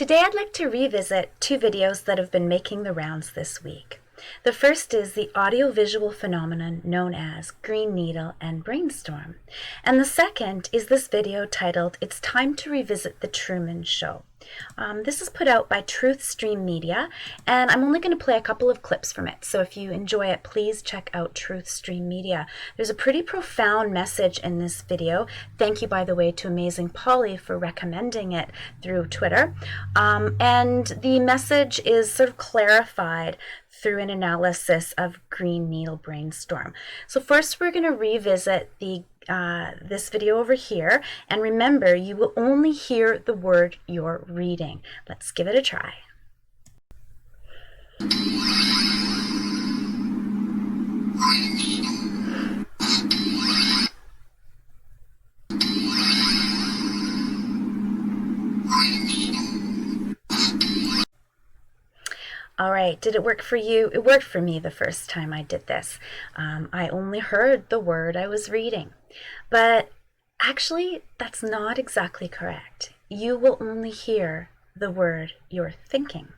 Today I'd like to revisit two videos that have been making the rounds this week. The first is the audio-visual phenomenon known as green needle and brainstorm. And the second is this video titled, "It's Time to Revisit the Truman Show." This is put out by Truthstream Media, and I'm only going to play a couple of clips from it. So if you enjoy it, please check out Truthstream Media. There's a pretty profound message in this video. Thank you, by the way, to Amazing Polly for recommending it through Twitter. And the message is sort of clarified through an analysis of green needle brainstorm. So first we're going to revisit this video over here, and remember, you will only hear the word you're reading. Let's give it a try. All right, did it work for you? It worked for me the first time I did this. I only heard the word I was reading. But actually, that's not exactly correct. You will only hear the word you're thinking.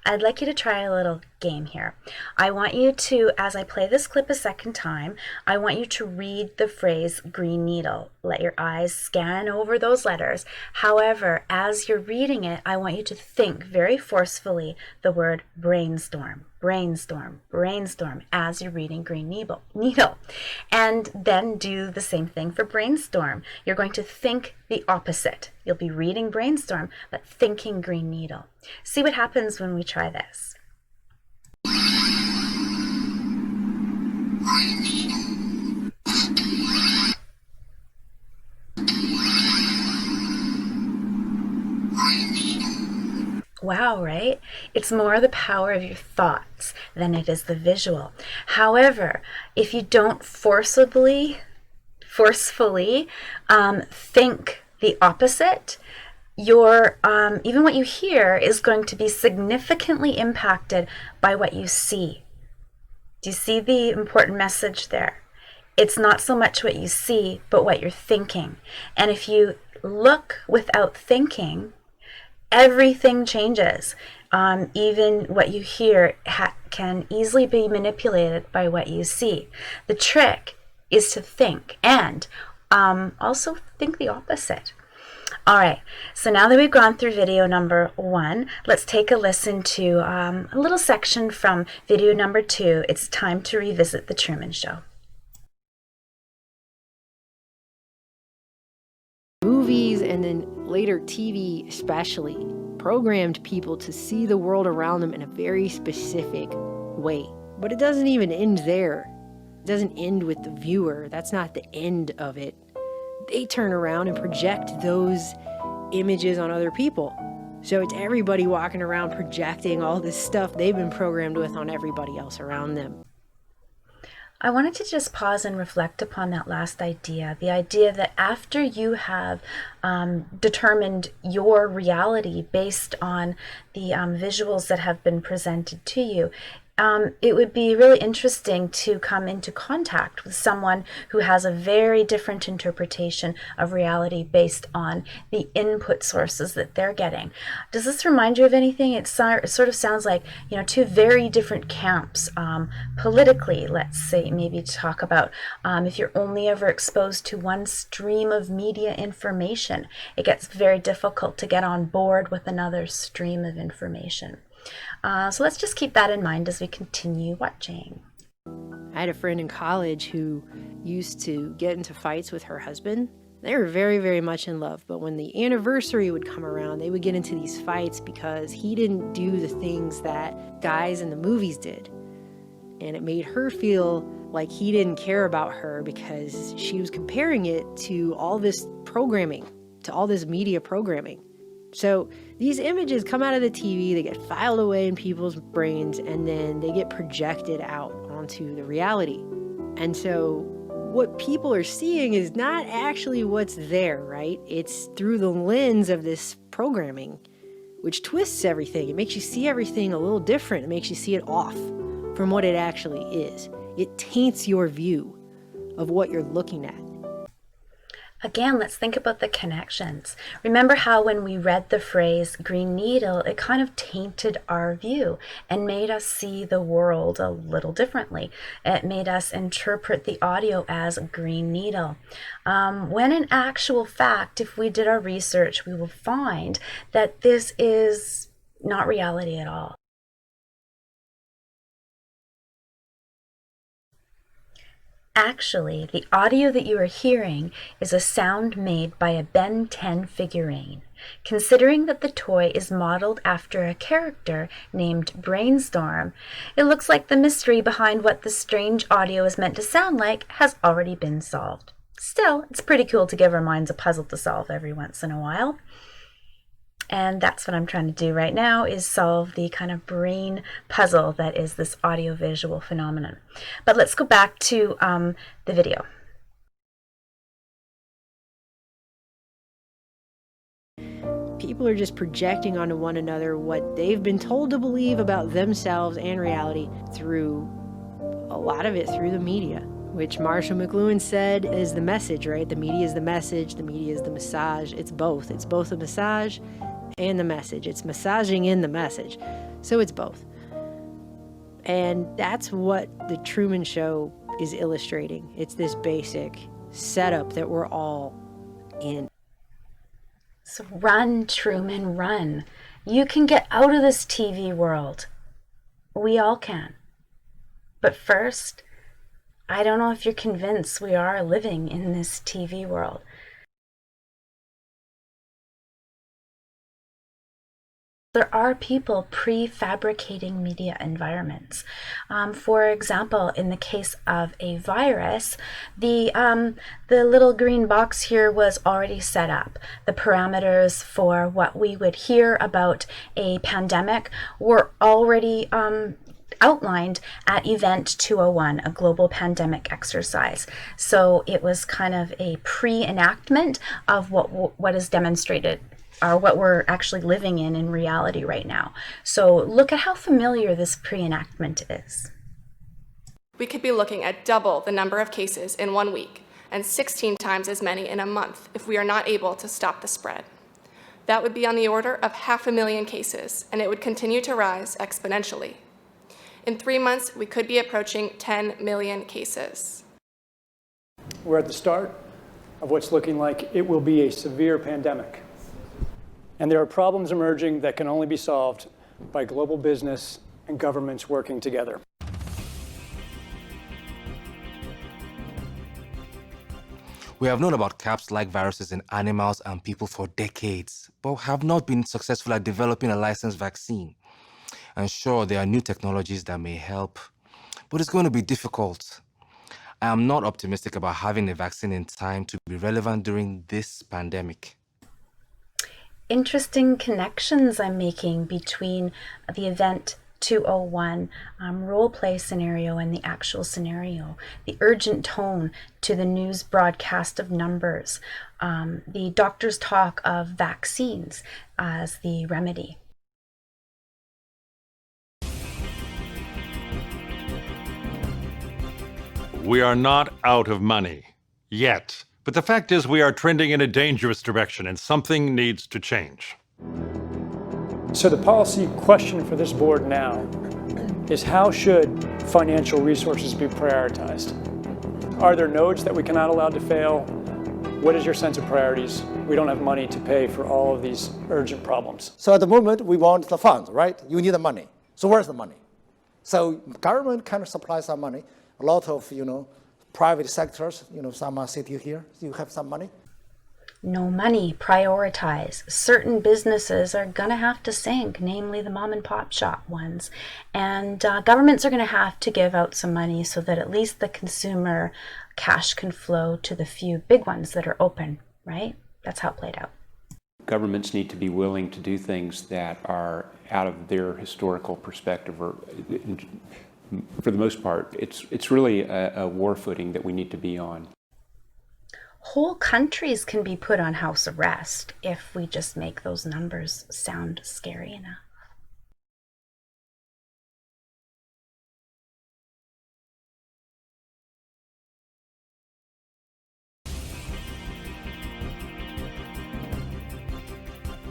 I'd like you to try a little game here. I want you to, as I play this clip a second time, I want you to read the phrase green needle. Let your eyes scan over those letters. However, as you're reading it, I want you to think very forcefully the word brainstorm, brainstorm, brainstorm as you're reading green needle. And then do the same thing for brainstorm. You're going to think the opposite. You'll be reading brainstorm, but thinking green needle. See what happens when we try this. Wow, right? It's more the power of your thoughts than it is the visual. However, if you don't forcefully think the opposite, even what you hear is going to be significantly impacted by what you see. Do you see the important message there? It's not so much what you see, but what you're thinking. And if you look without thinking, everything changes. Even what you hear can easily be manipulated by what you see. The trick is to think, and also think the opposite. All right, so now that we've gone through video number 1, let's take a listen to a little section from video number 2. It's time to revisit the Truman Show. Movies, and then later TV especially, programmed people to see the world around them in a very specific way. But it doesn't even end there. It doesn't end with the viewer. That's not the end of it. They turn around and project those images on other people. So it's everybody walking around projecting all this stuff they've been programmed with on everybody else around them. I wanted to just pause and reflect upon that last idea, the idea that after you have determined your reality based on the visuals that have been presented to you, it would be really interesting to come into contact with someone who has a very different interpretation of reality based on the input sources that they're getting. Does this remind you of anything? It sort of sounds like, two very different camps. Politically, let's say, maybe talk about if you're only ever exposed to one stream of media information, it gets very difficult to get on board with another stream of information. So let's just keep that in mind as we continue watching. I had a friend in college who used to get into fights with her husband. They were very, very much in love, but when the anniversary would come around, they would get into these fights because he didn't do the things that guys in the movies did. And it made her feel like he didn't care about her because she was comparing it to all this programming, to all this media programming. So these images come out of the TV, they get filed away in people's brains, and then they get projected out onto the reality. And so what people are seeing is not actually what's there, right? It's through the lens of this programming, which twists everything. It makes you see everything a little different. It makes you see it off from what it actually is. It taints your view of what you're looking at. Again, let's think about the connections. Remember how when we read the phrase green needle, it kind of tainted our view and made us see the world a little differently. It made us interpret the audio as green needle. When in actual fact, if we did our research, we will find that this is not reality at all. Actually, the audio that you are hearing is a sound made by a Ben 10 figurine. Considering that the toy is modeled after a character named Brainstorm, it looks like the mystery behind what the strange audio is meant to sound like has already been solved. Still, it's pretty cool to give our minds a puzzle to solve every once in a while. And that's what I'm trying to do right now, is solve the kind of brain puzzle that is this audiovisual phenomenon. But let's go back to the video. People are just projecting onto one another what they've been told to believe about themselves and reality through a lot of it through the media, which Marshall McLuhan said is the message, right? The media is the message, the media is the massage. It's both. It's both a massage and the message. It's massaging in the message. So it's both. And that's what the Truman Show is illustrating. It's this basic setup that we're all in. So run, Truman, run. You can get out of this TV world. We all can. But first, I don't know if you're convinced we are living in this TV world. There are people prefabricating media environments. For example, in the case of a virus, the little green box here was already set up. The parameters for what we would hear about a pandemic were already outlined at Event 201, a global pandemic exercise. So it was kind of a pre-enactment of what is demonstrated, or what we're actually living in reality right now. So look at how familiar this pre-enactment is. We could be looking at double the number of cases in 1 week and 16 times as many in a month if we are not able to stop the spread. That would be on the order of 500,000 cases, and it would continue to rise exponentially. In 3 months, we could be approaching 10 million cases. We're at the start of what's looking like it will be a severe pandemic. And there are problems emerging that can only be solved by global business and governments working together. We have known about caps-like viruses in animals and people for decades, but have not been successful at developing a licensed vaccine. And sure, there are new technologies that may help, but it's going to be difficult. I am not optimistic about having a vaccine in time to be relevant during this pandemic. Interesting connections I'm making between the Event 201 role play scenario and the actual scenario. The urgent tone to the news broadcast of numbers. The doctor's talk of vaccines as the remedy. We are not out of money yet. But the fact is we are trending in a dangerous direction and something needs to change. So the policy question for this board now is, how should financial resources be prioritized? Are there nodes that we cannot allow to fail? What is your sense of priorities? We don't have money to pay for all of these urgent problems. So at the moment, we want the funds, right? You need the money. So where's the money? So government kind of supplies some money. A lot of, private sectors, some are sitting here. You have some money. No money, prioritize. Certain businesses are going to have to sink, namely the mom and pop shop ones. And governments are going to have to give out some money so that at least the consumer cash can flow to the few big ones that are open, right? That's how it played out. Governments need to be willing to do things that are out of their historical perspective, or for the most part, it's really a war footing that we need to be on. Whole countries can be put on house arrest if we just make those numbers sound scary enough.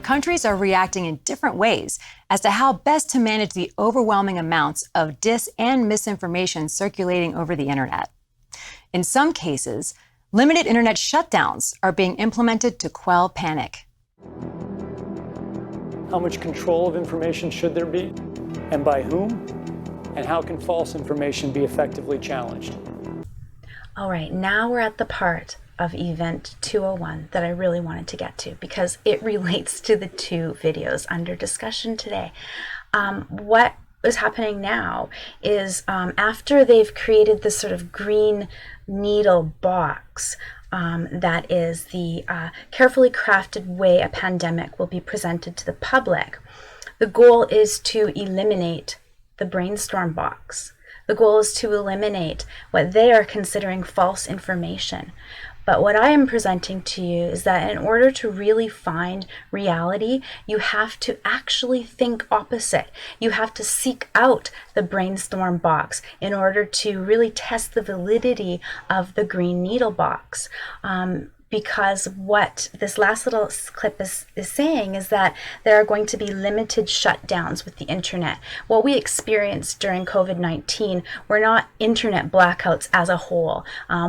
countries are reacting in different ways as to how best to manage the overwhelming amounts of dis and misinformation circulating over the internet. In some cases, limited internet shutdowns are being implemented to quell panic. How much control of information should there be, and by whom? And how can false information be effectively challenged? All right, now we're at the part of Event 201 that I really wanted to get to because it relates to the two videos under discussion today. What is happening now is after they've created this sort of green needle box, that is the carefully crafted way a pandemic will be presented to the public, the goal is to eliminate the Brainstorm box. The goal is to eliminate what they are considering false information. But what I am presenting to you is that in order to really find reality, you have to actually think opposite. You have to seek out the Brainstorm box in order to really test the validity of the green needle box. Because what this last little clip is saying is that there are going to be limited shutdowns with the internet. What we experienced during COVID-19 were not internet blackouts as a whole.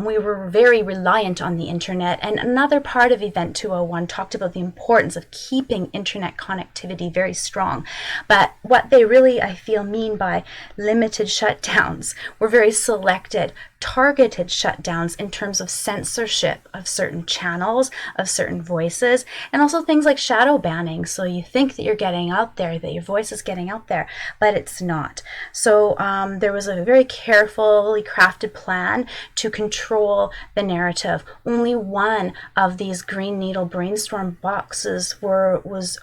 We were very reliant on the internet, and another part of Event 201 talked about the importance of keeping internet connectivity very strong. But what they really, I feel, mean by limited shutdowns were very selected, targeted shutdowns in terms of censorship of certain channels, of certain voices, and also things like shadow banning. So you think that you're getting out there, that your voice is getting out there, but it's not. So there was a very carefully crafted plan to control the narrative. Only one of these green needle Brainstorm boxes was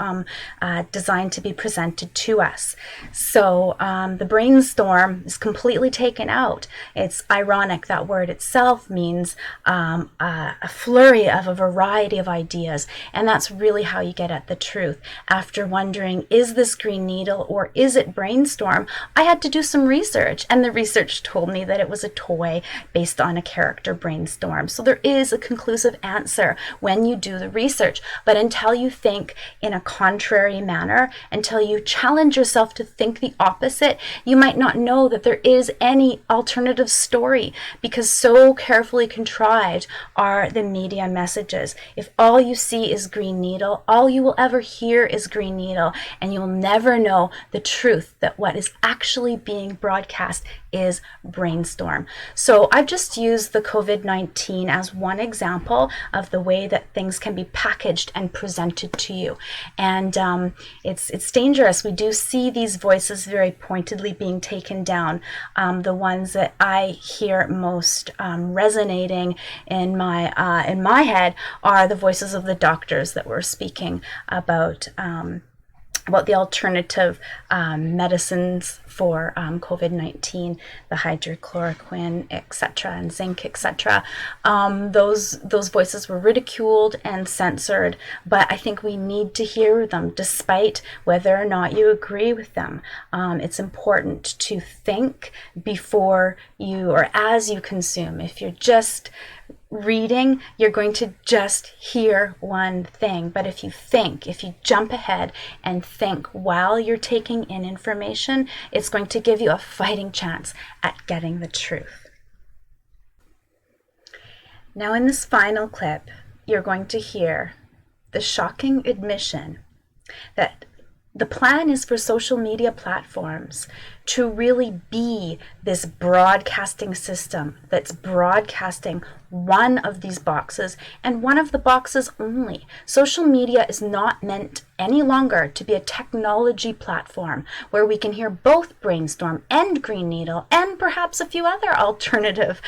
designed to be presented to us. So the Brainstorm is completely taken out. It's ironic. That word itself means a flurry of a variety of ideas, and that's really how you get at the truth. After wondering, is this green needle or is it Brainstorm, I had to do some research, and the research told me that it was a toy based on a character Brainstorm. So there is a conclusive answer when you do the research, but until you think in a contrary manner, until you challenge yourself to think the opposite, you might not know that there is any alternative story, because so carefully contrived are the media messages. If all you see is green needle, all you will ever hear is green needle, and you'll never know the truth that what is actually being broadcast is Brainstorm. So I've just used the COVID-19 as one example of the way that things can be packaged and presented to you. And it's dangerous. We do see these voices very pointedly being taken down. The ones that I hear most resonating in my head are the voices of the doctors that were speaking about the alternative medicines for COVID-19, the hydrochloroquine, etc., and zinc, etc. Those voices were ridiculed and censored, but I think we need to hear them despite whether or not you agree with them. It's important to think before you or as you consume. If you're just reading, you're going to just hear one thing. But if you jump ahead and think while you're taking in information, it's going to give you a fighting chance at getting the truth. Now in this final clip, you're going to hear the shocking admission that the plan is for social media platforms to really be this broadcasting system that's broadcasting one of these boxes and one of the boxes only. Social media is not meant any longer to be a technology platform where we can hear both Brainstorm and Green Needle and perhaps a few other alternative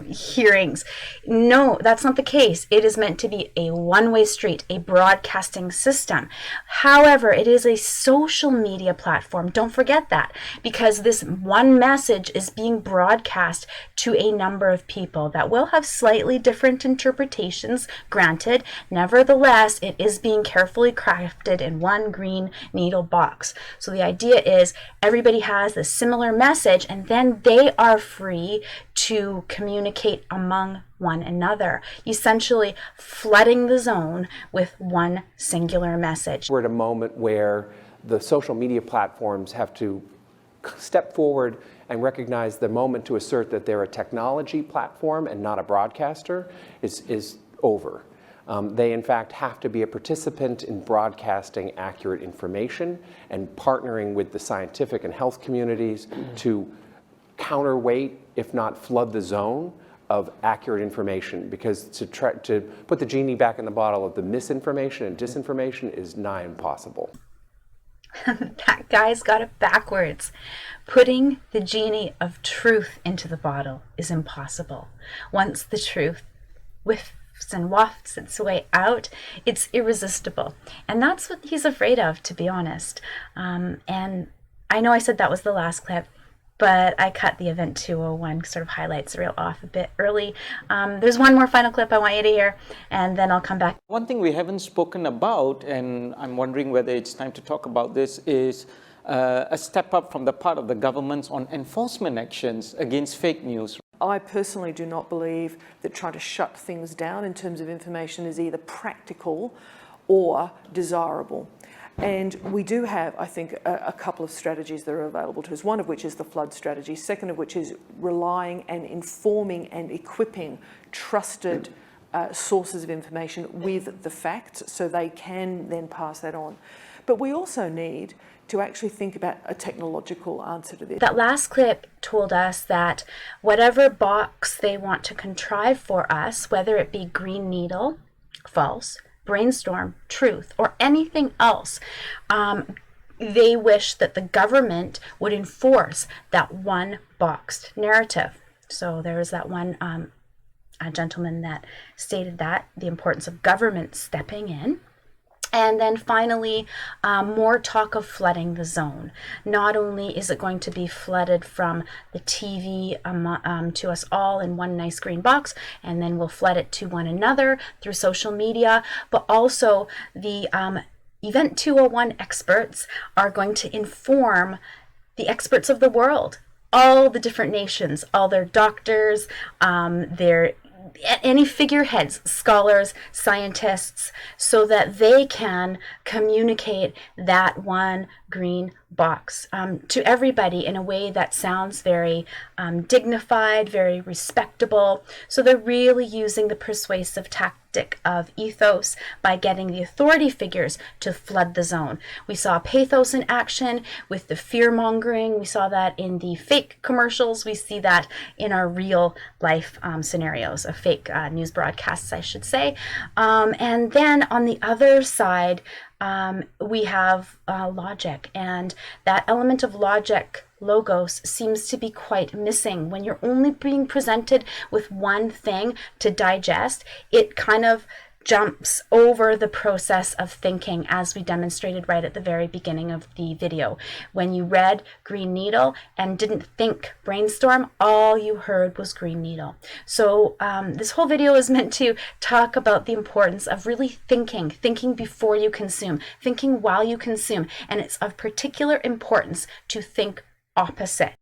hearings. No, that's not the case. It is meant to be a one-way street, a broadcasting system. However, it is a social media platform. Don't forget that, because this one message is being broadcast to a number of people that will have slightly different interpretations, granted. Nevertheless, it is being carefully crafted in one green needle box. So the idea is everybody has a similar message, and then they are free to communicate among one another, essentially flooding the zone with one singular message. We're at a moment where the social media platforms have to step forward and recognize the moment to assert that they're a technology platform and not a broadcaster is over. They, in fact, have to be a participant in broadcasting accurate information and partnering with the scientific and health communities to counterweight, if not flood the zone, of accurate information, because to put the genie back in the bottle of the misinformation and disinformation is nigh impossible. That guy's got it backwards. Putting the genie of truth into the bottle is impossible. Once the truth whiffs and wafts its way out, it's irresistible. And that's what he's afraid of, to be honest. And I know I said that was the last clip, but I cut the Event 201 sort of highlights reel off a bit early. There's one more final clip I want you to hear, and then I'll come back. One thing we haven't spoken about, and I'm wondering whether it's time to talk about this, is a step up from the part of the governments on enforcement actions against fake news. I personally do not believe that trying to shut things down in terms of information is either practical or desirable. And we do have, I think, a couple of strategies that are available to us, one of which is the flood strategy, second of which is relying and informing and equipping trusted sources of information with the facts so they can then pass that on. But we also need to actually think about a technological answer to this. That last clip told us that whatever box they want to contrive for us, whether it be green needle, false, Brainstorm, truth, or anything else, they wish that the government would enforce that one boxed narrative. So there was that one a gentleman that stated that, the importance of government stepping in. And then finally, more talk of flooding the zone. Not only is it going to be flooded from the TV to us all in one nice green box, and then we'll flood it to one another through social media, but also the Event 201 experts are going to inform the experts of the world, all the different nations, all their doctors, their any figureheads, scholars, scientists, so that they can communicate that one green box to everybody in a way that sounds very dignified, very respectable. So they're really using the persuasive tactic of ethos by getting the authority figures to flood the zone. We saw pathos in action with the fear-mongering. We saw that in the fake commercials. We see that in our real life scenarios of fake news broadcasts, I should say. And then on the other side, we have logic, and that element of logic, logos, seems to be quite missing. When you're only being presented with one thing to digest, it kind of jumps over the process of thinking, as we demonstrated right at the very beginning of the video. When you read Green Needle and didn't think Brainstorm, all you heard was Green Needle. So this whole video is meant to talk about the importance of really thinking before you consume, thinking while you consume, and it's of particular importance to think opposite.